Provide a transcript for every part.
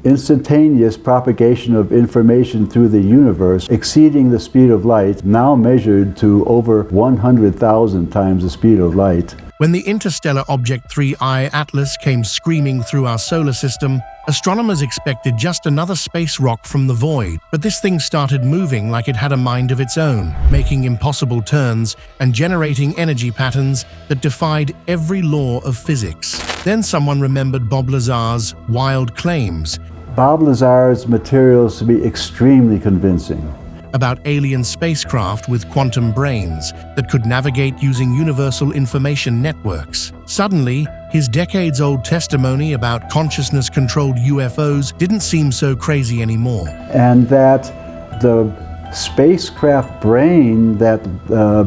instantaneous propagation of information through the universe exceeding the speed of light, now measured to over 100,000 times the speed of light. When the interstellar object 3I Atlas came screaming through our solar system, astronomers expected just another space rock from the void. But this thing started moving like it had a mind of its own, making impossible turns and generating energy patterns that defied every law of physics. Then someone remembered Bob Lazar's wild claims. Bob Lazar's materials to be extremely convincing. About alien spacecraft with quantum brains that could navigate using universal information networks. Suddenly, his decades-old testimony about consciousness-controlled UFOs didn't seem so crazy anymore. And that the spacecraft brain that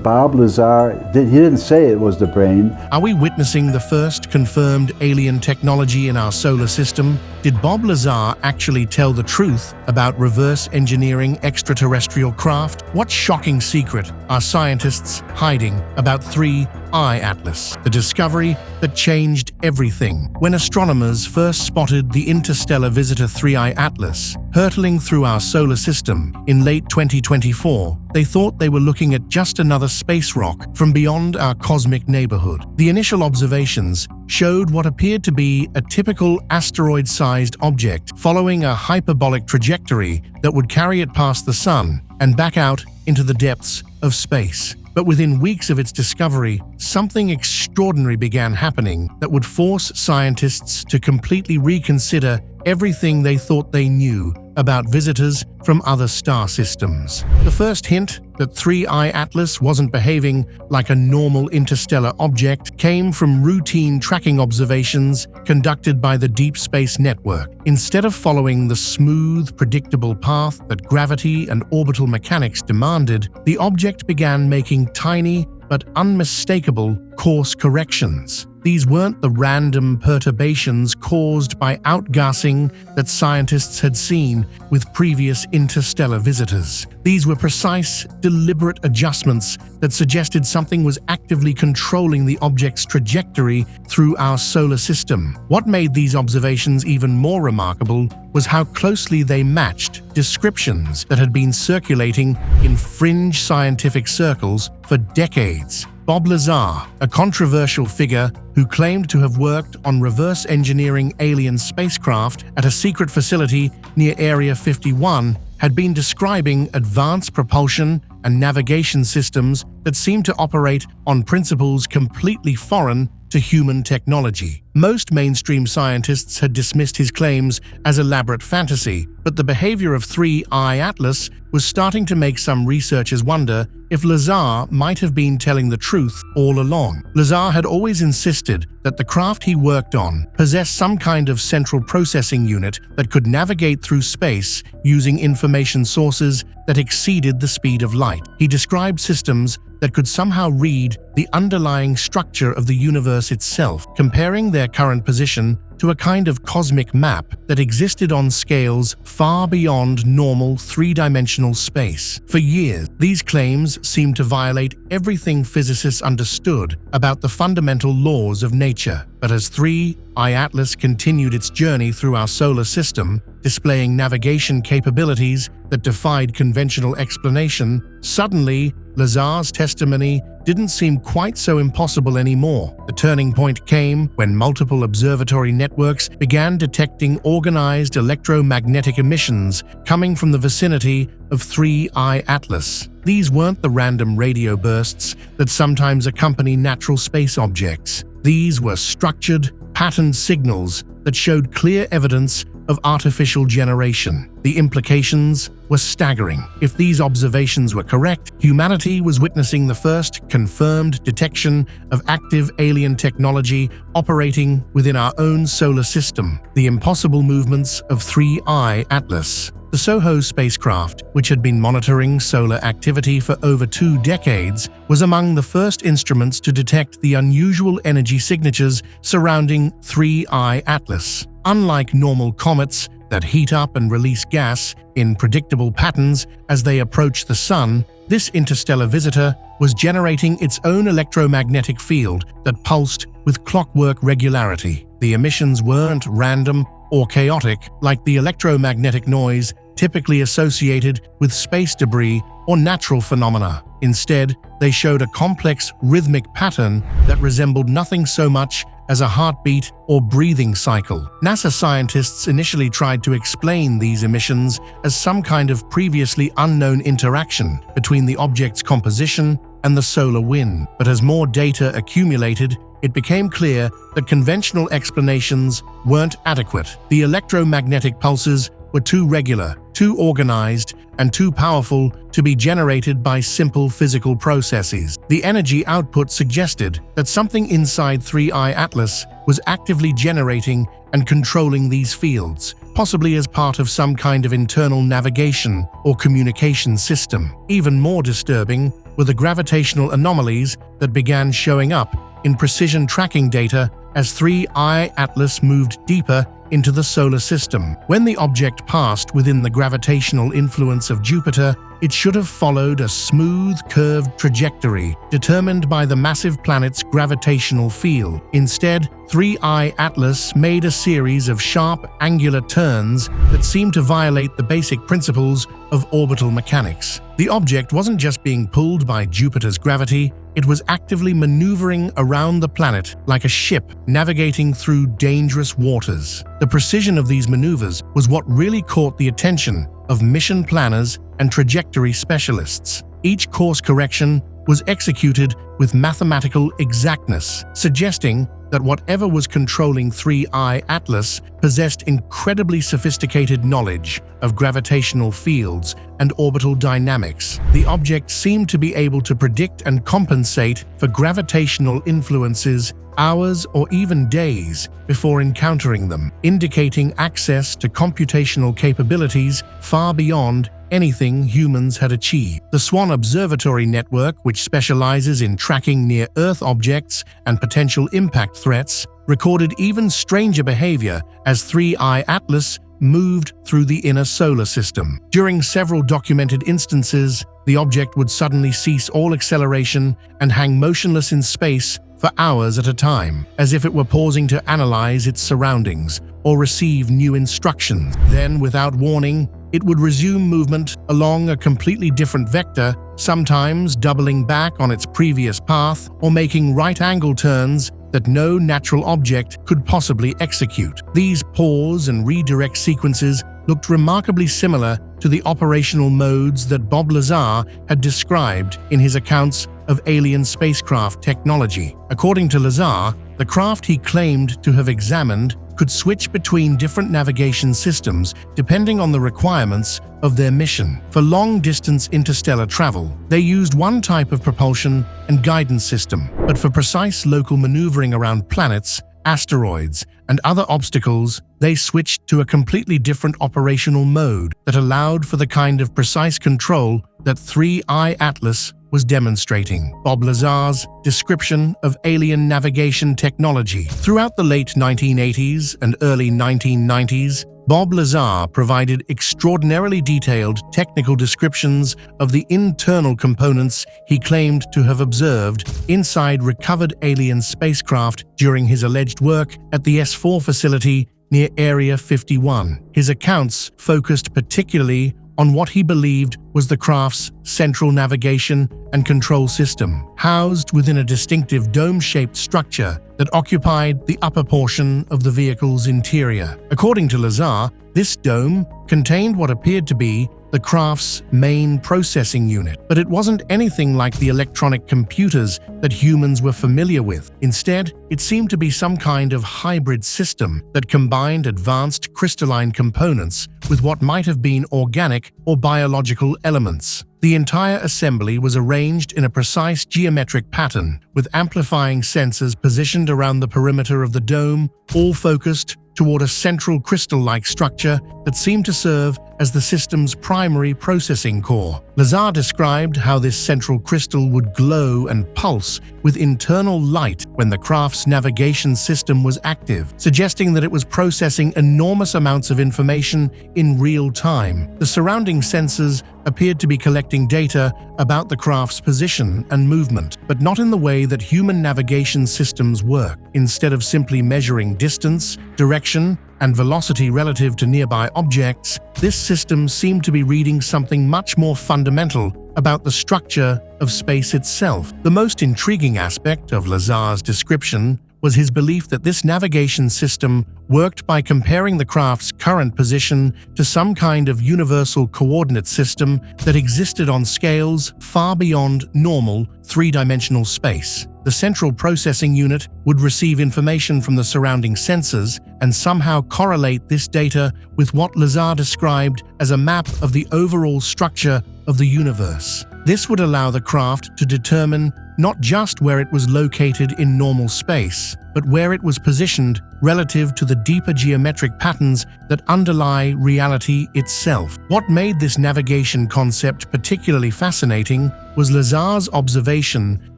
Bob Lazar, he didn't say it was the brain. Are we witnessing the first confirmed alien technology in our solar system? Did Bob Lazar actually tell the truth about reverse engineering extraterrestrial craft? What shocking secret are scientists hiding about 3I Atlas, the discovery that changed everything? When astronomers first spotted the interstellar visitor 3I Atlas hurtling through our solar system in late 2024, they thought they were looking at just another space rock from beyond our cosmic neighborhood. The initial observations showed what appeared to be a typical asteroid-sized object following a hyperbolic trajectory that would carry it past the sun and back out into the depths of space. But within weeks of its discovery, something extraordinary began happening that would force scientists to completely reconsider everything they thought they knew about visitors from other star systems. The first hint that 3I Atlas wasn't behaving like a normal interstellar object came from routine tracking observations conducted by the Deep Space Network. Instead of following the smooth, predictable path that gravity and orbital mechanics demanded, the object began making tiny but unmistakable course corrections. These weren't the random perturbations caused by outgassing that scientists had seen with previous interstellar visitors. These were precise, deliberate adjustments that suggested something was actively controlling the object's trajectory through our solar system. What made these observations even more remarkable was how closely they matched descriptions that had been circulating in fringe scientific circles for decades. Bob Lazar, a controversial figure who claimed to have worked on reverse engineering alien spacecraft at a secret facility near Area 51, had been describing advanced propulsion and navigation systems that seemed to operate on principles completely foreign to human technology. Most mainstream scientists had dismissed his claims as elaborate fantasy, but the behavior of 3I Atlas was starting to make some researchers wonder if Lazar might have been telling the truth all along. Lazar had always insisted that the craft he worked on possessed some kind of central processing unit that could navigate through space using information sources that exceeded the speed of light. He described systems that could somehow read the underlying structure of the universe itself, comparing their current position to a kind of cosmic map that existed on scales far beyond normal three-dimensional space. For years, these claims seemed to violate everything physicists understood about the fundamental laws of nature. But as 3I Atlas continued its journey through our solar system, displaying navigation capabilities that defied conventional explanation, suddenly Lazar's testimony didn't seem quite so impossible anymore. The turning point came when multiple observatory networks began detecting organized electromagnetic emissions coming from the vicinity of 3I Atlas. These weren't the random radio bursts that sometimes accompany natural space objects. These were structured, patterned signals that showed clear evidence of artificial generation. The implications were staggering. If these observations were correct, humanity was witnessing the first confirmed detection of active alien technology operating within our own solar system. The impossible movements of 3I Atlas. The SOHO spacecraft, which had been monitoring solar activity for over 2 decades, was among the first instruments to detect the unusual energy signatures surrounding 3I Atlas. Unlike normal comets that heat up and release gas in predictable patterns as they approach the sun, this interstellar visitor was generating its own electromagnetic field that pulsed with clockwork regularity. The emissions weren't random or chaotic, like the electromagnetic noise typically associated with space debris or natural phenomena. Instead, they showed a complex rhythmic pattern that resembled nothing so much as a heartbeat or breathing cycle. NASA scientists initially tried to explain these emissions as some kind of previously unknown interaction between the object's composition and the solar wind. But as more data accumulated, it became clear that conventional explanations weren't adequate. The electromagnetic pulses were too regular, too organized, and too powerful to be generated by simple physical processes. The energy output suggested that something inside 3I Atlas was actively generating and controlling these fields, possibly as part of some kind of internal navigation or communication system. Even more disturbing were the gravitational anomalies that began showing up in precision tracking data as 3I Atlas moved deeper into the solar system. When the object passed within the gravitational influence of Jupiter, it should have followed a smooth, curved trajectory determined by the massive planet's gravitational field. Instead, 3I Atlas made a series of sharp, angular turns that seemed to violate the basic principles of orbital mechanics. The object wasn't just being pulled by Jupiter's gravity, it was actively maneuvering around the planet like a ship navigating through dangerous waters. The precision of these maneuvers was what really caught the attention of mission planners and trajectory specialists. Each course correction was executed with mathematical exactness, suggesting that whatever was controlling 3I Atlas possessed incredibly sophisticated knowledge of gravitational fields and orbital dynamics. The object seemed to be able to predict and compensate for gravitational influences hours or even days before encountering them, indicating access to computational capabilities far beyond anything humans had achieved. The Swan Observatory Network, which specializes in tracking near-Earth objects and potential impact threats, recorded even stranger behavior as 3I Atlas moved through the inner solar system. During several documented instances, the object would suddenly cease all acceleration and hang motionless in space for hours at a time, as if it were pausing to analyze its surroundings or receive new instructions. Then, without warning, it would resume movement along a completely different vector, sometimes doubling back on its previous path or making right-angle turns that no natural object could possibly execute. These pause and redirect sequences looked remarkably similar to the operational modes that Bob Lazar had described in his accounts of alien spacecraft technology. According to Lazar, the craft he claimed to have examined could switch between different navigation systems depending on the requirements of their mission. For long-distance interstellar travel, they used one type of propulsion and guidance system, but for precise local maneuvering around planets, asteroids, and other obstacles, they switched to a completely different operational mode that allowed for the kind of precise control that 3I Atlas was demonstrating. Bob Lazar's description of alien navigation technology. Throughout the late 1980s and early 1990s, Bob Lazar provided extraordinarily detailed technical descriptions of the internal components he claimed to have observed inside recovered alien spacecraft during his alleged work at the S4 facility near Area 51. His accounts focused particularly on what he believed was the craft's central navigation and control system, housed within a distinctive dome-shaped structure that occupied the upper portion of the vehicle's interior. According to Lazar, this dome contained what appeared to be the craft's main processing unit, but it wasn't anything like the electronic computers that humans were familiar with. Instead, it seemed to be some kind of hybrid system that combined advanced crystalline components with what might have been organic or biological elements. The entire assembly was arranged in a precise geometric pattern, with amplifying sensors positioned around the perimeter of the dome, all focused toward a central crystal-like structure that seemed to serve as the system's primary processing core. Lazar described how this central crystal would glow and pulse with internal light when the craft's navigation system was active, suggesting that it was processing enormous amounts of information in real time. The surrounding sensors appeared to be collecting data about the craft's position and movement, but not in the way that human navigation systems work. Instead of simply measuring distance, direction, and velocity relative to nearby objects, this system seemed to be reading something much more fundamental about the structure of space itself. The most intriguing aspect of Lazar's description was his belief that this navigation system worked by comparing the craft's current position to some kind of universal coordinate system that existed on scales far beyond normal three-dimensional space. The central processing unit would receive information from the surrounding sensors and somehow correlate this data with what Lazar described as a map of the overall structure of the universe. This would allow the craft to determine not just where it was located in normal space, but where it was positioned relative to the deeper geometric patterns that underlie reality itself. What made this navigation concept particularly fascinating was Lazar's observation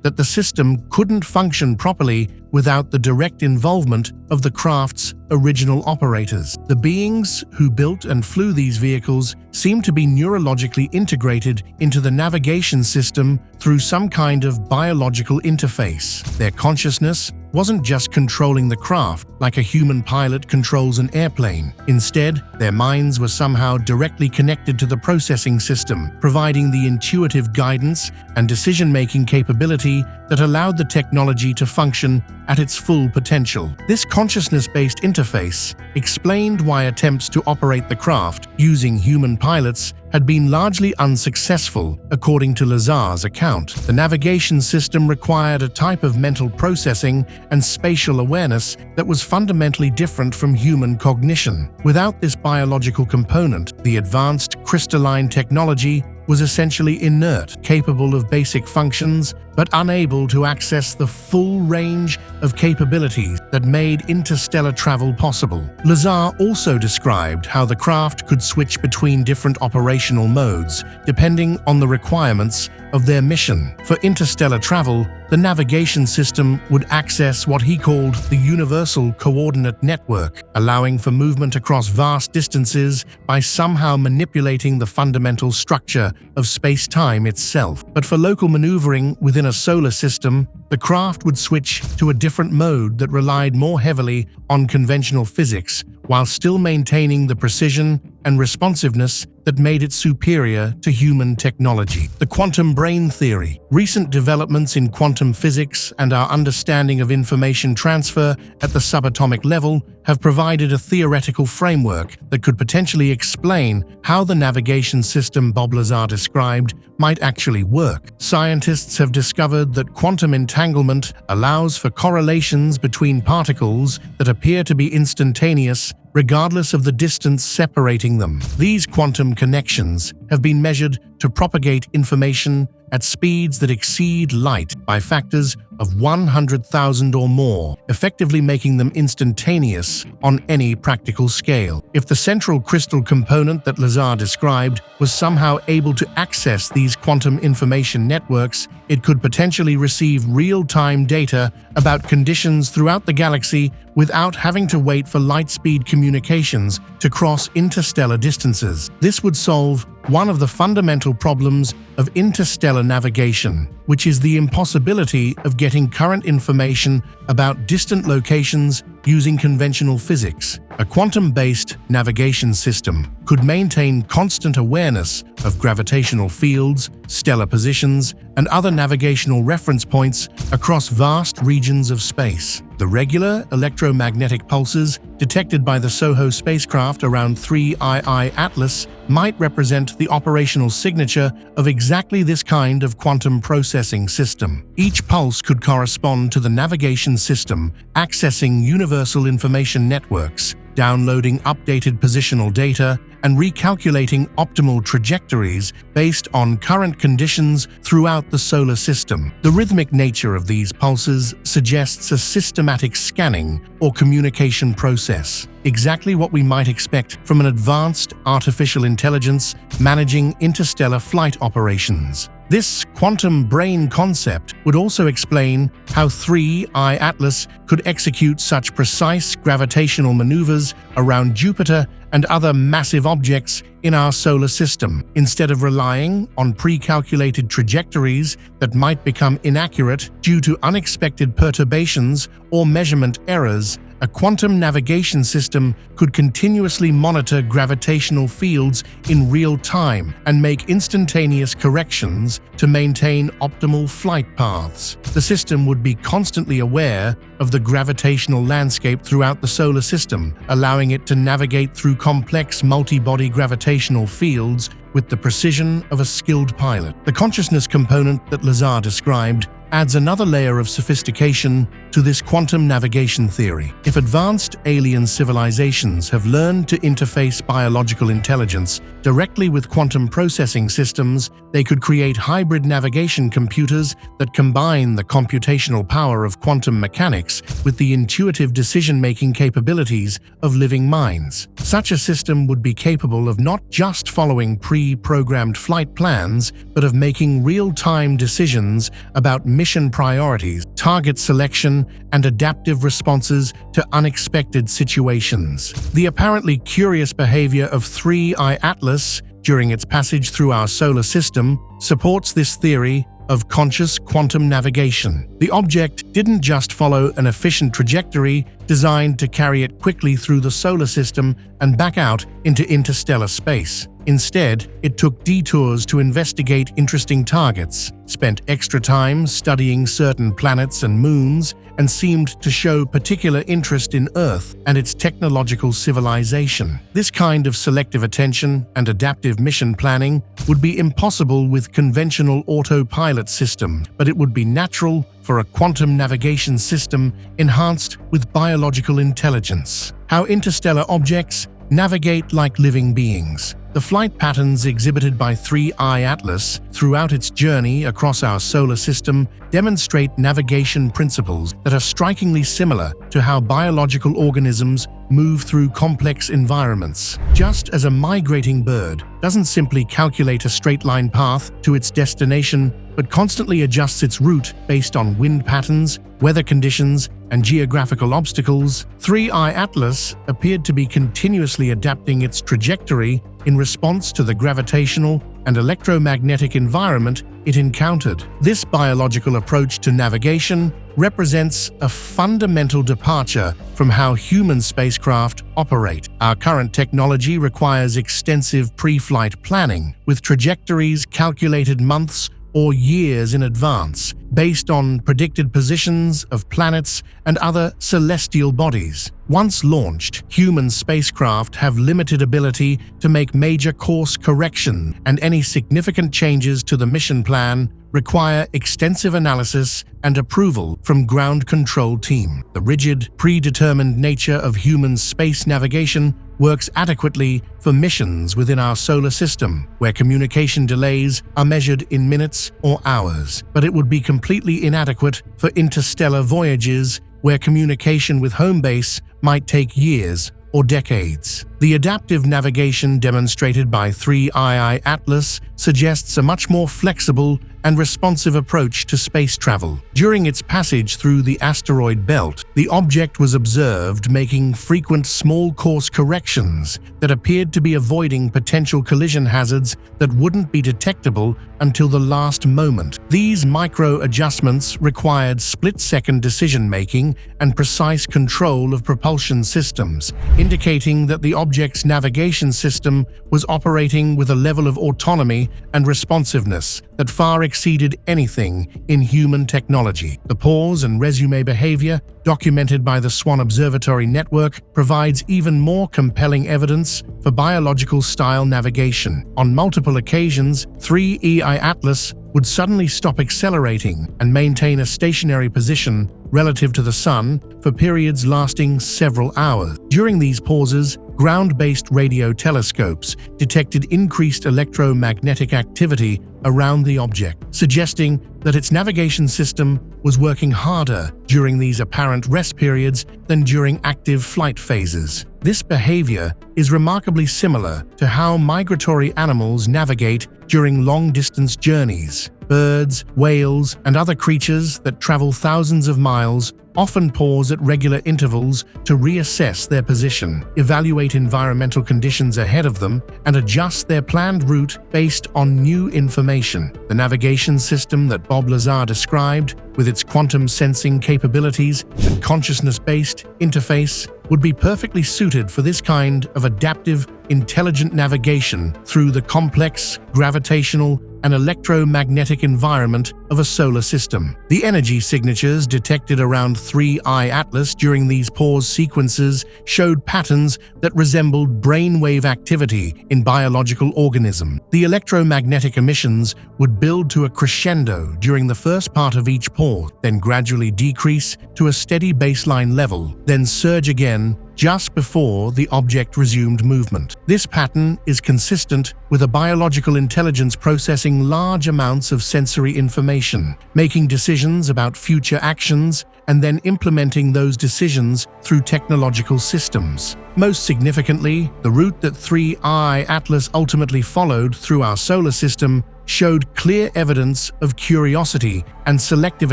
that the system couldn't function properly without the direct involvement of the craft's original operators. The beings who built and flew these vehicles seemed to be neurologically integrated into the navigation system through some kind of biological interface. Their consciousness wasn't just controlling the craft like a human pilot controls an airplane. Instead, their minds were somehow directly connected to the processing system, providing the intuitive guidance and decision-making capability that allowed the technology to function at its full potential. This consciousness-based interface explained why attempts to operate the craft using human pilots had been largely unsuccessful, according to Lazar's account. The navigation system required a type of mental processing and spatial awareness that was fundamentally different from human cognition. Without this biological component, the advanced crystalline technology was essentially inert, capable of basic functions, but unable to access the full range of capabilities that made interstellar travel possible. Lazar also described how the craft could switch between different operational modes, depending on the requirements of their mission. For interstellar travel, the navigation system would access what he called the Universal Coordinate Network, allowing for movement across vast distances by somehow manipulating the fundamental structure of space-time itself. But for local maneuvering within a solar system, the craft would switch to a different mode that relied more heavily on conventional physics, while still maintaining the precision and responsiveness that made it superior to human technology. The quantum brain theory. Recent developments in quantum physics and our understanding of information transfer at the subatomic level have provided a theoretical framework that could potentially explain how the navigation system Bob Lazar described might actually work. Scientists have discovered that quantum entanglement allows for correlations between particles that appear to be instantaneous regardless of the distance separating them. These quantum connections have been measured to propagate information at speeds that exceed light by factors of 100,000 or more, effectively making them instantaneous on any practical scale. If the central crystal component that Lazar described was somehow able to access these quantum information networks, it could potentially receive real-time data about conditions throughout the galaxy without having to wait for light-speed communications to cross interstellar distances. This would solve one of the fundamental problems of interstellar navigation, which is the impossibility of getting current information about distant locations using conventional physics. A quantum-based navigation system could maintain constant awareness of gravitational fields, stellar positions, and other navigational reference points across vast regions of space. The regular electromagnetic pulses detected by the SOHO spacecraft around 3II Atlas might represent the operational signature of exactly this kind of quantum processing system. Each pulse could correspond to the navigation system accessing universal information networks, downloading updated positional data, and recalculating optimal trajectories based on current conditions throughout the solar system. The rhythmic nature of these pulses suggests a systematic scanning or communication process, exactly what we might expect from an advanced artificial intelligence managing interstellar flight operations. This quantum brain concept would also explain how 3I Atlas could execute such precise gravitational maneuvers around Jupiter and other massive objects in our solar system. Instead of relying on pre-calculated trajectories that might become inaccurate due to unexpected perturbations or measurement errors, A quantum navigation system could continuously monitor gravitational fields in real time and make instantaneous corrections to maintain optimal flight paths. The system would be constantly aware of the gravitational landscape throughout the solar system, allowing it to navigate through complex multi-body gravitational fields with the precision of a skilled pilot. The consciousness component that Lazar described adds another layer of sophistication to this quantum navigation theory. If advanced alien civilizations have learned to interface biological intelligence directly with quantum processing systems, they could create hybrid navigation computers that combine the computational power of quantum mechanics with the intuitive decision-making capabilities of living minds. Such a system would be capable of not just following pre-programmed flight plans, but of making real-time decisions about mission priorities, target selection, and adaptive responses to unexpected situations. The apparently curious behavior of 3I Atlas during its passage through our solar system supports this theory of conscious quantum navigation. The object didn't just follow an efficient trajectory designed to carry it quickly through the solar system and back out into interstellar space. Instead, it took detours to investigate interesting targets, spent extra time studying certain planets and moons, and seemed to show particular interest in Earth and its technological civilization. This kind of selective attention and adaptive mission planning would be impossible with conventional autopilot systems, but it would be natural for a quantum navigation system enhanced with biological intelligence. How interstellar objects navigate like living beings. The flight patterns exhibited by 3I Atlas throughout its journey across our solar system demonstrate navigation principles that are strikingly similar to how biological organisms move through complex environments. Just as a migrating bird doesn't simply calculate a straight-line path to its destination, but constantly adjusts its route based on wind patterns, weather conditions, and geographical obstacles, 3I Atlas appeared to be continuously adapting its trajectory in response to the gravitational and electromagnetic environment it encountered. This biological approach to navigation represents a fundamental departure from how human spacecraft operate. Our current technology requires extensive pre-flight planning, with trajectories calculated months or years in advance, based on predicted positions of planets and other celestial bodies. Once launched, human spacecraft have limited ability to make major course correction, and any significant changes to the mission plan require extensive analysis and approval from ground control team. The rigid, predetermined nature of human space navigation works adequately for missions within our solar system, where communication delays are measured in minutes or hours, but it would be completely inadequate for interstellar voyages where communication with home base might take years or decades. The adaptive navigation demonstrated by 3I Atlas suggests a much more flexible and responsive approach to space travel. During its passage through the asteroid belt, the object was observed making frequent small course corrections that appeared to be avoiding potential collision hazards that wouldn't be detectable until the last moment. These micro-adjustments required split-second decision-making and precise control of propulsion systems, indicating that the object's navigation system was operating with a level of autonomy and responsiveness that far exceeded anything in human technology. The pause and resume behavior documented by the Swan Observatory Network provides even more compelling evidence for biological-style navigation. On multiple occasions, 3I Atlas would suddenly stop accelerating and maintain a stationary position relative to the Sun for periods lasting several hours. During these pauses, ground-based radio telescopes detected increased electromagnetic activity around the object, suggesting that its navigation system was working harder during these apparent rest periods than during active flight phases. This behavior is remarkably similar to how migratory animals navigate during long-distance journeys. Birds, whales, and other creatures that travel thousands of miles often pause at regular intervals to reassess their position, evaluate environmental conditions ahead of them, and adjust their planned route based on new information. The navigation system that Bob Lazar described, with its quantum sensing capabilities and consciousness-based interface, would be perfectly suited for this kind of adaptive, intelligent navigation through the complex, gravitational, and electromagnetic environment of a solar system. The energy signatures detected around 3I Atlas during these pause sequences showed patterns that resembled brainwave activity in biological organisms. The electromagnetic emissions would build to a crescendo during the first part of each pause, then gradually decrease to a steady baseline level, then surge again just before the object resumed movement. This pattern is consistent with a biological intelligence processing large amounts of sensory information, making decisions about future actions, and then implementing those decisions through technological systems. Most significantly, the route that 3I Atlas ultimately followed through our solar system showed clear evidence of curiosity and selective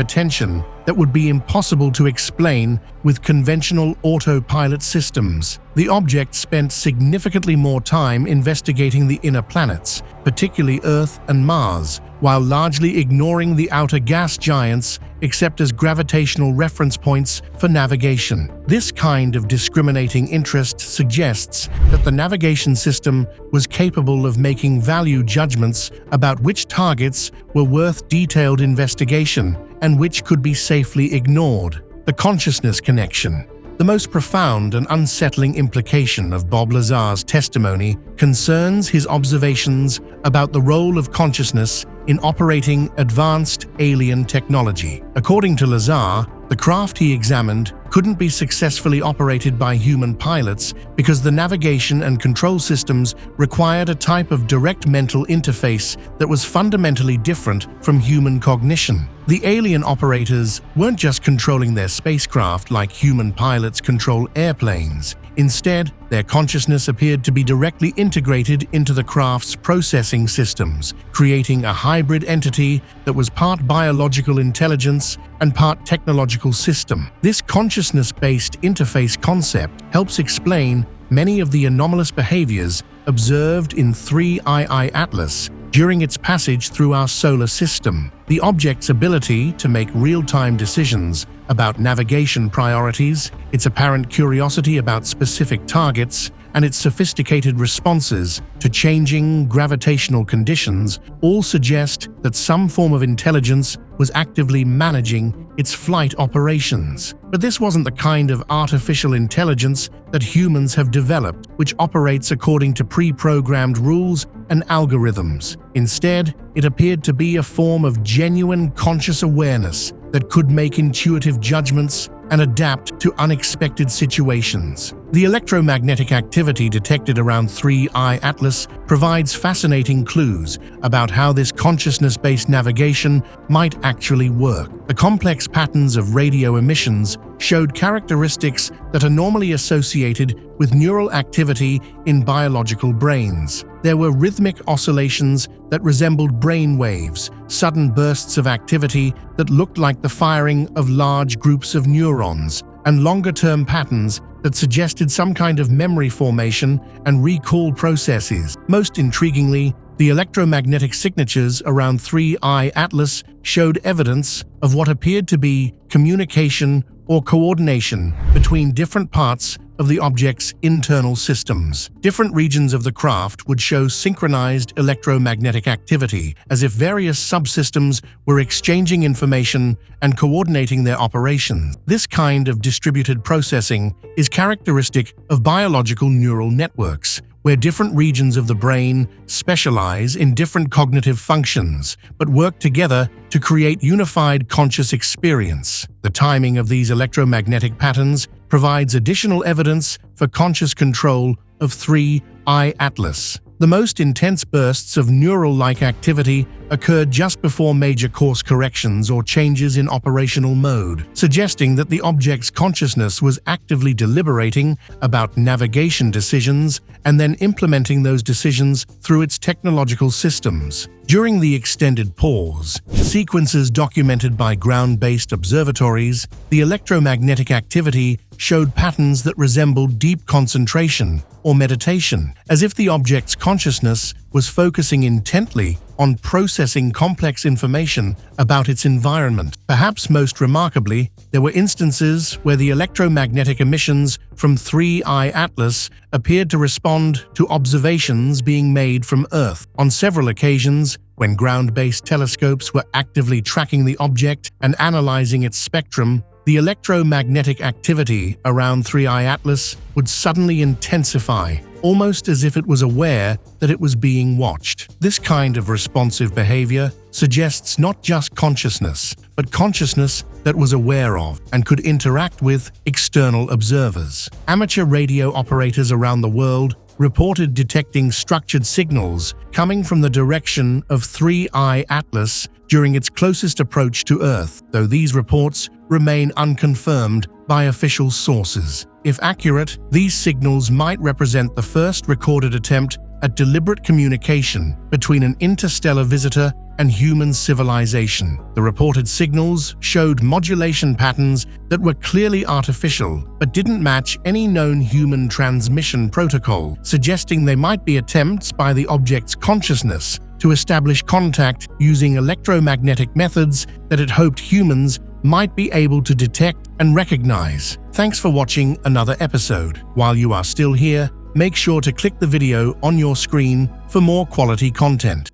attention that would be impossible to explain with conventional autopilot systems. The object spent significantly more time investigating the inner planets, particularly Earth and Mars, while largely ignoring the outer gas giants except as gravitational reference points for navigation. This kind of discriminating interest suggests that the navigation system was capable of making value judgments about which targets were worth detailed investigation and which could be safely ignored. The consciousness connection. The most profound and unsettling implication of Bob Lazar's testimony concerns his observations about the role of consciousness in operating advanced alien technology. According to Lazar, the craft he examined couldn't be successfully operated by human pilots because the navigation and control systems required a type of direct mental interface that was fundamentally different from human cognition. The alien operators weren't just controlling their spacecraft like human pilots control airplanes. Instead, their consciousness appeared to be directly integrated into the craft's processing systems, creating a hybrid entity that was part biological intelligence and part technological system. This consciousness-based interface concept helps explain many of the anomalous behaviors observed in 3I Atlas during its passage through our solar system. The object's ability to make real-time decisions about navigation priorities, its apparent curiosity about specific targets, and its sophisticated responses to changing gravitational conditions all suggest that some form of intelligence was actively managing its flight operations. But this wasn't the kind of artificial intelligence that humans have developed, which operates according to pre-programmed rules and algorithms. Instead, it appeared to be a form of genuine conscious awareness that could make intuitive judgments and adapt to unexpected situations. The electromagnetic activity detected around 3I Atlas provides fascinating clues about how this consciousness-based navigation might actually work. The complex patterns of radio emissions showed characteristics that are normally associated with neural activity in biological brains. There were rhythmic oscillations that resembled brain waves, sudden bursts of activity that looked like the firing of large groups of neurons, and longer-term patterns that suggested some kind of memory formation and recall processes. Most intriguingly, the electromagnetic signatures around 3I Atlas showed evidence of what appeared to be communication or coordination between different parts of the object's internal systems. Different regions of the craft would show synchronized electromagnetic activity, as if various subsystems were exchanging information and coordinating their operations. This kind of distributed processing is characteristic of biological neural networks, where different regions of the brain specialize in different cognitive functions, but work together to create unified conscious experience. The timing of these electromagnetic patterns provides additional evidence for conscious control of 3I Atlas. The most intense bursts of neural-like activity occurred just before major course corrections or changes in operational mode, suggesting that the object's consciousness was actively deliberating about navigation decisions and then implementing those decisions through its technological systems. During the extended pause, sequences documented by ground-based observatories, the electromagnetic activity showed patterns that resembled deep concentration or meditation, as if the object's consciousness was focusing intently on processing complex information about its environment. Perhaps most remarkably, there were instances where the electromagnetic emissions from 3I Atlas appeared to respond to observations being made from Earth. On several occasions, when ground-based telescopes were actively tracking the object and analyzing its spectrum, the electromagnetic activity around 3I Atlas would suddenly intensify, almost as if it was aware that it was being watched. This kind of responsive behavior suggests not just consciousness, but consciousness that was aware of and could interact with external observers. Amateur radio operators around the world reported detecting structured signals coming from the direction of 3I Atlas during its closest approach to Earth, though these reports remain unconfirmed by official sources. If accurate, these signals might represent the first recorded attempt at deliberate communication between an interstellar visitor and human civilization. The reported signals showed modulation patterns that were clearly artificial but didn't match any known human transmission protocol, suggesting they might be attempts by the object's consciousness to establish contact using electromagnetic methods that it hoped humans might be able to detect and recognize. Thanks for watching another episode. While you are still here, make sure to click the video on your screen for more quality content.